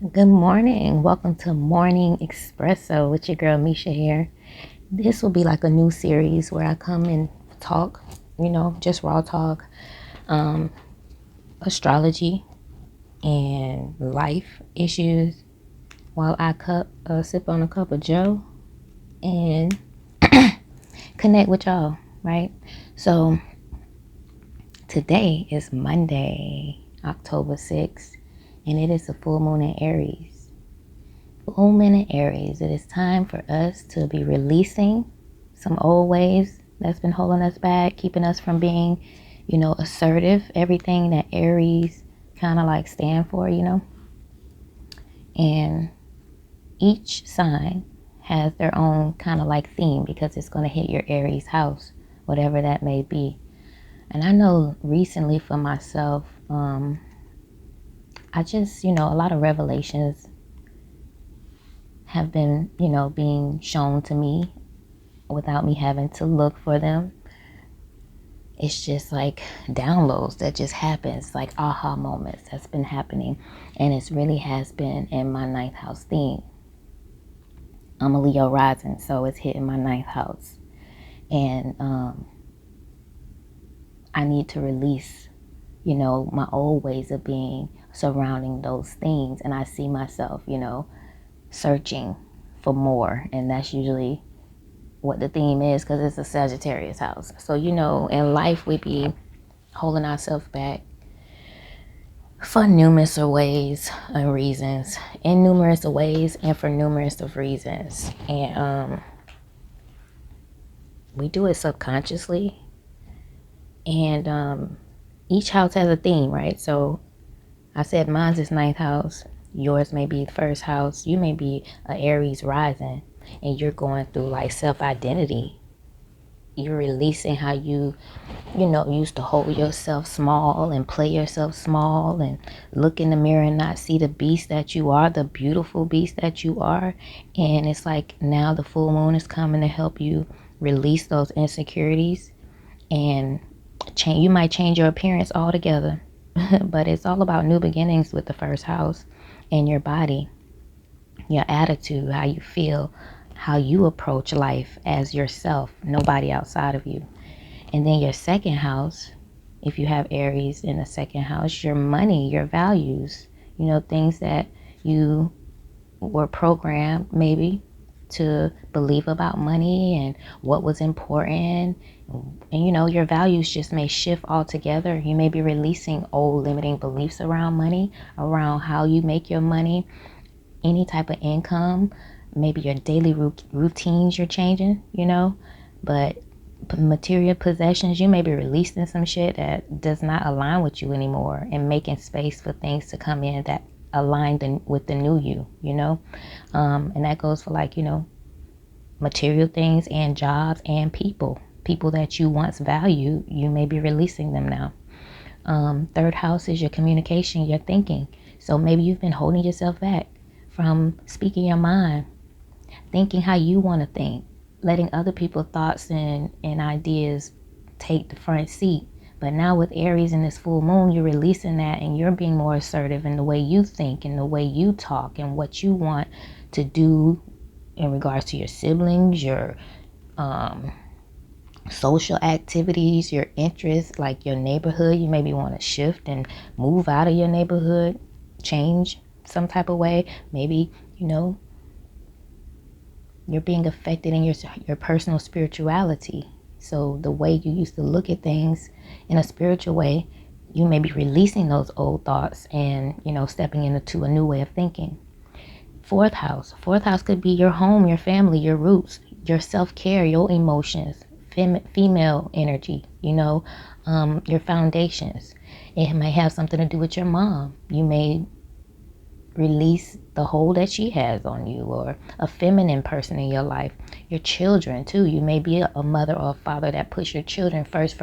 Good morning. Welcome to Morning Expresso with your girl Misha here. This will be like a new series where I come and talk, just raw talk, astrology and life issues while I sip on a cup of Joe and connect with y'all, right? So today is Monday, October 6th, and it is a full moon in Aries. Full moon in Aries, it is time for us to be releasing some old ways that's been holding us back, keeping us from being, assertive, everything that Aries kind of like stand for, and each sign has their own kind of like theme because it's going to hit your Aries house, whatever that may be. And I know recently for myself, I just, a lot of revelations have been, being shown to me without me having to look for them. It's just like downloads that just happens, like aha moments that's been happening. And it really has been in my ninth house theme. I'm a Leo rising, so it's hitting my ninth house. And I need to release, my old ways of being surrounding those things. And I see myself, searching for more. And that's usually what the theme is because it's a Sagittarius house. So, in life we be holding ourselves back for numerous of ways and reasons, in numerous of ways and for numerous of reasons. And we do it subconsciously. And each house has a theme, right? So I said mine's is ninth house. Yours may be the first house. You may be an Aries rising and you're going through like self-identity. You're releasing how you used to hold yourself small and play yourself small and look in the mirror and not see the beast that you are, the beautiful beast that you are. And it's like now the full moon is coming to help you release those insecurities and change. You might change your appearance altogether, but it's all about new beginnings with the first house and your body, your attitude, how you feel, how you approach life as yourself, nobody outside of you. And then your second house, if you have Aries in the second house, your money, your values, things that you were programmed maybe to believe about money and what was important. And your values just may shift altogether. You may be releasing old limiting beliefs around money, around how you make your money, any type of income, maybe your daily routines you're changing, but material possessions, you may be releasing some shit that does not align with you anymore and making space for things to come in that align with the new you. And that goes for like, material things and jobs and people that you once valued. You may be releasing them now. Third house is your communication, your thinking. So maybe you've been holding yourself back from speaking your mind, thinking how you want to think, letting other people's thoughts and ideas take the front seat. But now with Aries and this full moon, you're releasing that and you're being more assertive in the way you think and the way you talk and what you want to do in regards to your siblings, your social activities, your interests, like your neighborhood. You maybe want to shift and move out of your neighborhood, change some type of way. Maybe, you're being affected in your personal spirituality. So the way you used to look at things in a spiritual way, you may be releasing those old thoughts and, stepping into a new way of thinking. Fourth house could be your home, your family, your roots, your self-care, your emotions, female energy, your foundations. It may have something to do with your mom. You may release the hold that she has on you, or a feminine person in your life. Your children too. You may be a mother or a father that puts your children first.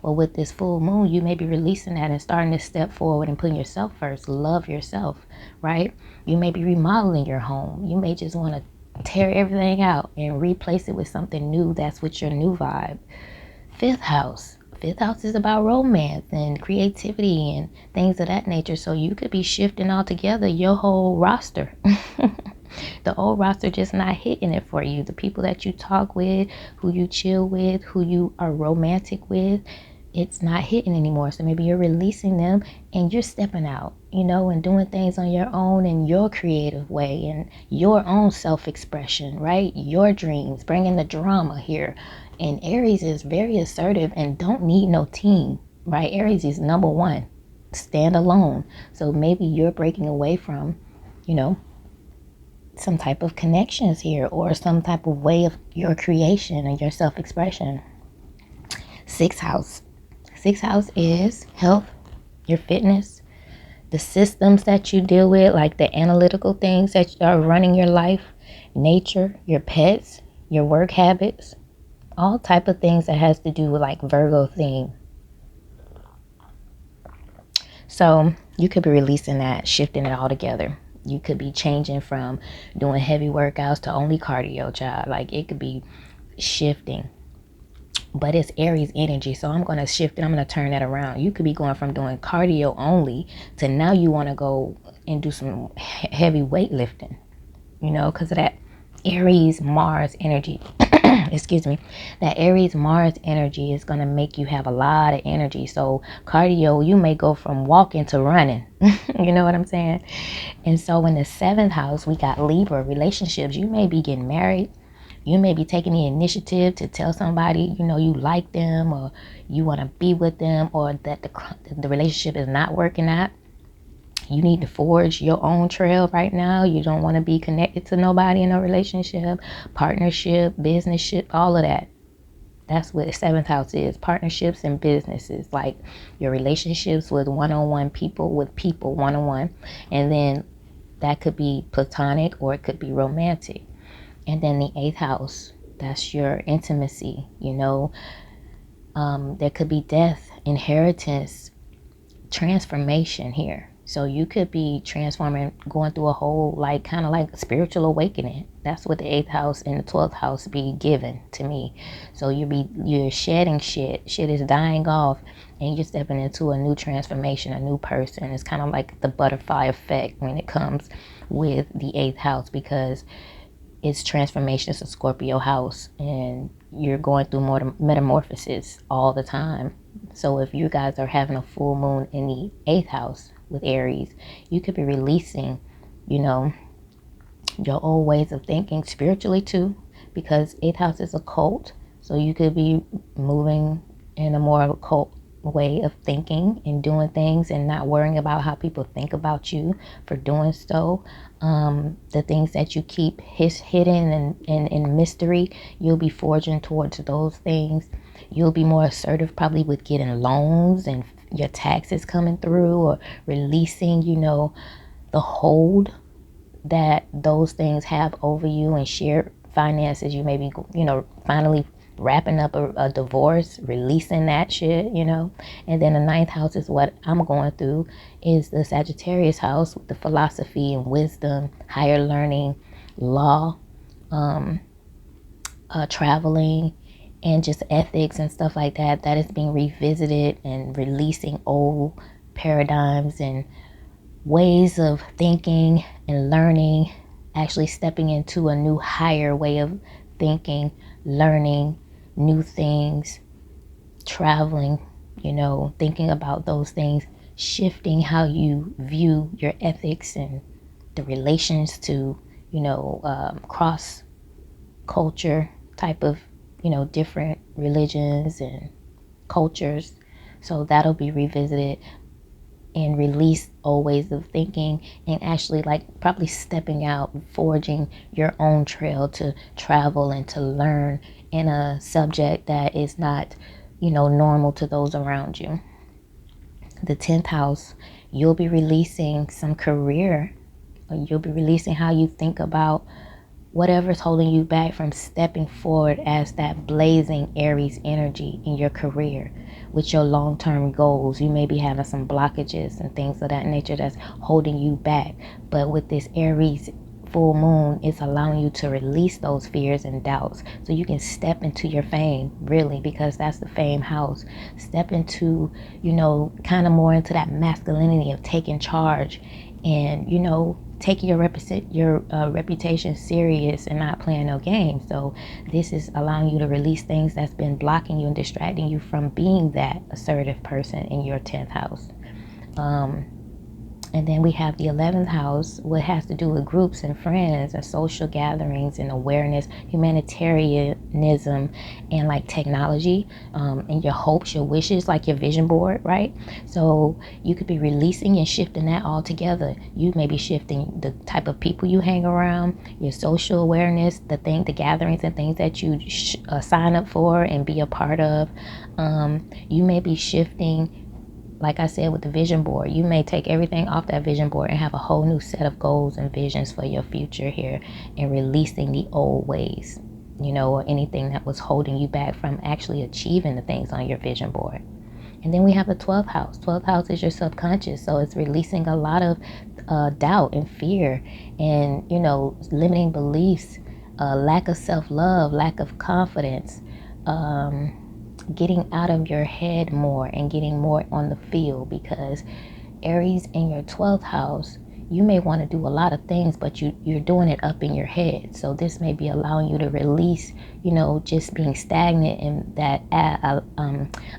Well, with this full moon, you may be releasing that and starting to step forward and putting yourself first. Love yourself, right? You may be remodeling your home. You may just want to tear everything out and replace it with something new that's with your new vibe. Fifth fifth house is about romance and creativity and things of that nature. So you could be shifting altogether your whole roster. The old roster just not hitting it for you. The people that you talk with, who you chill with, who you are romantic with, it's not hitting anymore. So maybe you're releasing them and you're stepping out, and doing things on your own in your creative way and your own self-expression, right? Your dreams, bringing the drama here. And Aries is very assertive and don't need no team, right? Aries is number one, stand alone. So maybe you're breaking away from, some type of connections here or some type of way of your creation and your self-expression. Sixth house. Sixth house is health, your fitness, the systems that you deal with, like the analytical things that are running your life, nature, your pets, your work habits, all type of things that has to do with like Virgo theme. So you could be releasing that, shifting it all together. You could be changing from doing heavy workouts to only cardio, child. Like it could be shifting. But it's Aries energy, so I'm going to shift it. I'm going to turn that around. You could be going from doing cardio only to now you want to go and do some heavy weightlifting, because of that Aries Mars energy. Excuse me. That Aries Mars energy is going to make you have a lot of energy. So cardio, you may go from walking to running. You know what I'm saying? And so in the seventh house, we got Libra, relationships. You may be getting married. You may be taking the initiative to tell somebody, you like them or you want to be with them, or that the relationship is not working out. You need to forge your own trail right now. You don't want to be connected to nobody in a relationship, partnership, businessship, all of that. That's what the seventh house is. Partnerships and businesses, like your relationships with one-on-one people, with people one-on-one. And then that could be platonic or it could be romantic. And then the eighth house, that's your intimacy, there could be death, inheritance, transformation here. So you could be transforming, going through a whole, kind of like spiritual awakening. That's what the eighth house and the 12th house be given to me. So you're shedding shit. Shit is dying off and you're stepping into a new transformation, a new person. It's kind of like the butterfly effect when it comes with the eighth house, because it's transformation. It's a Scorpio house and you're going through more metamorphosis all the time. So if you guys are having a full moon in the eighth house with Aries, you could be releasing, your old ways of thinking spiritually too, because eighth house is occult. So you could be moving in a more occult way of thinking and doing things and not worrying about how people think about you for doing so. The things that you keep hidden and in mystery, you'll be forging towards those things. You'll be more assertive probably with getting loans and your taxes coming through, or releasing, the hold that those things have over you, and shared finances. You may be, finally wrapping up a divorce, releasing that shit, And then the ninth house is what I'm going through, is the Sagittarius house with the philosophy and wisdom, higher learning, law, traveling, and just ethics and stuff like that. That is being revisited and releasing old paradigms and ways of thinking and learning, actually stepping into a new higher way of thinking, learning new things, traveling, thinking about those things, shifting how you view your ethics and the relations to, cross culture type of, different religions and cultures. So that'll be revisited and release old ways of thinking, and actually probably stepping out, forging your own trail to travel and to learn in a subject that is not, normal to those around you. The 10th house, you'll be releasing some career. You'll be releasing how you think about whatever's holding you back from stepping forward as that blazing Aries energy in your career with your long-term goals. You may be having some blockages and things of that nature that's holding you back. But with this Aries full moon, it's allowing you to release those fears and doubts so you can step into your fame, really, because that's the fame house. Step into, kind of more into that masculinity of taking charge and, taking your reputation serious and not playing no games. So this is allowing you to release things that's been blocking you and distracting you from being that assertive person in your 10th house. And then we have the 11th house, what has to do with groups and friends and social gatherings and awareness, humanitarianism, and like technology, and your hopes, your wishes, like your vision board, right? So you could be releasing and shifting that all together. You may be shifting the type of people you hang around, your social awareness, the gatherings and things that you sign up for and be a part of. You may be shifting, like I said, with the vision board. You may take everything off that vision board and have a whole new set of goals and visions for your future here, and releasing the old ways, or anything that was holding you back from actually achieving the things on your vision board. And then we have the 12th house. 12th house is your subconscious. So it's releasing a lot of doubt and fear and, limiting beliefs, lack of self-love, lack of confidence, getting out of your head more and getting more on the field, because Aries in your 12th house, you may want to do a lot of things, but you're doing it up in your head. So this may be allowing you to release, just being stagnant in that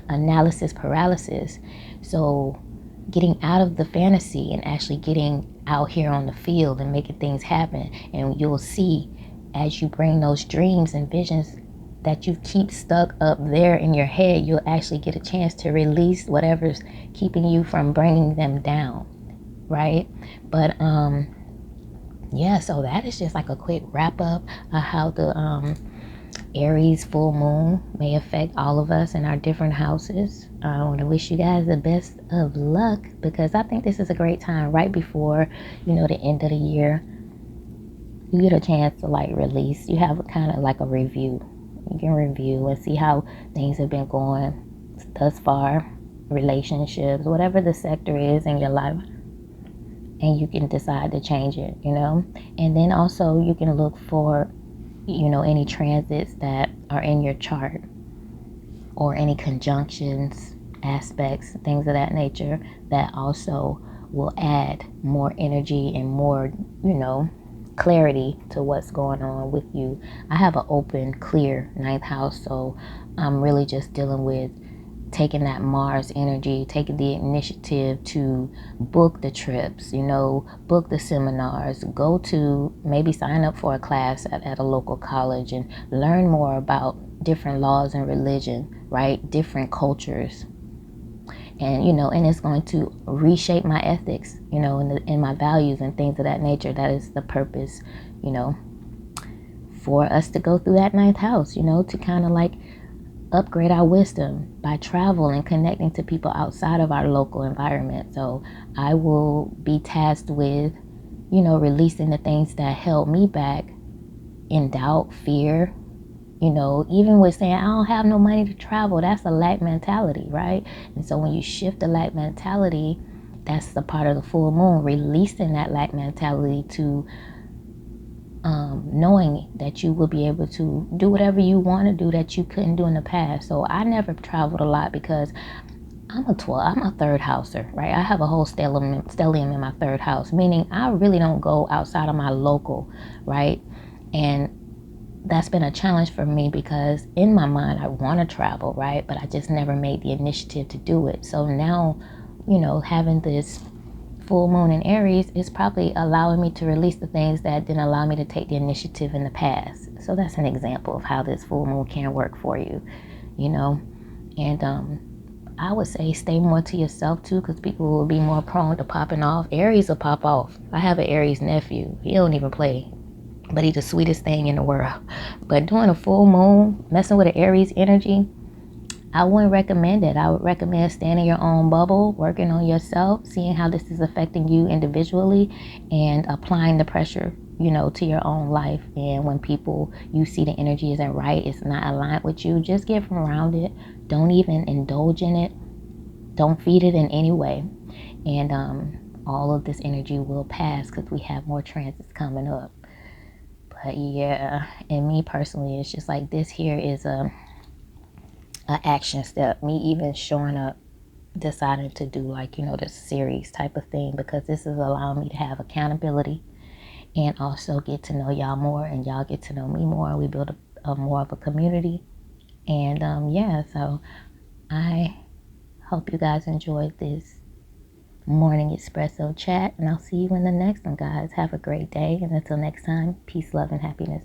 analysis paralysis. So getting out of the fantasy and actually getting out here on the field and making things happen. And you'll see, as you bring those dreams and visions that you keep stuck up there in your head, you'll actually get a chance to release whatever's keeping you from bringing them down, right? But yeah, so that is just like a quick wrap up of how the Aries full moon may affect all of us in our different houses. I want to wish you guys the best of luck, because I think this is a great time right before, the end of the year. You get a chance to like release. You have kind of like a review. You can review and see how things have been going thus far, relationships, whatever the sector is in your life, and you can decide to change it, And then also you can look for, any transits that are in your chart, or any conjunctions, aspects, things of that nature that also will add more energy and more, clarity to what's going on with you. I have an open, clear 9th house, so I'm really just dealing with taking that Mars energy, taking the initiative to book the trips, book the seminars, go to maybe sign up for a class at a local college and learn more about different laws and religion, right? Different cultures. And, and it's going to reshape my ethics, and my values and things of that nature. That is the purpose, for us to go through that 9th house, to kind of like upgrade our wisdom by travel and connecting to people outside of our local environment. So I will be tasked with, releasing the things that held me back in doubt, fear, even with saying, I don't have no money to travel, that's a lack mentality, right? And so when you shift the lack mentality, that's the part of the full moon, releasing that lack mentality to knowing that you will be able to do whatever you want to do that you couldn't do in the past. So I never traveled a lot because I'm a 3rd houser, right? I have a whole stellium in my 3rd house, meaning I really don't go outside of my local, right? And that's been a challenge for me, because in my mind I want to travel, right? But I just never made the initiative to do it. So now, having this full moon in Aries is probably allowing me to release the things that didn't allow me to take the initiative in the past. So that's an example of how this full moon can work for you, and I would say stay more to yourself too, because people will be more prone to popping off. Aries will pop off. I have an Aries nephew. He don't even play, but he's the sweetest thing in the world. But doing a full moon, messing with an Aries energy, I wouldn't recommend it. I would recommend staying in your own bubble, working on yourself, seeing how this is affecting you individually, and applying the pressure, to your own life. And when you see the energy isn't right, it's not aligned with you, just get from around it. Don't even indulge in it. Don't feed it in any way. And all of this energy will pass, because we have more transits coming up. But yeah, and me personally, it's just like this here is a action step. Me even showing up, deciding to do like, this series type of thing, because this is allowing me to have accountability and also get to know y'all more, and y'all get to know me more. We build a more of a community. And yeah, so I hope you guys enjoyed this morning espresso chat, and I'll see you in the next one, guys. Have a great day, and until next time, peace, love, and happiness.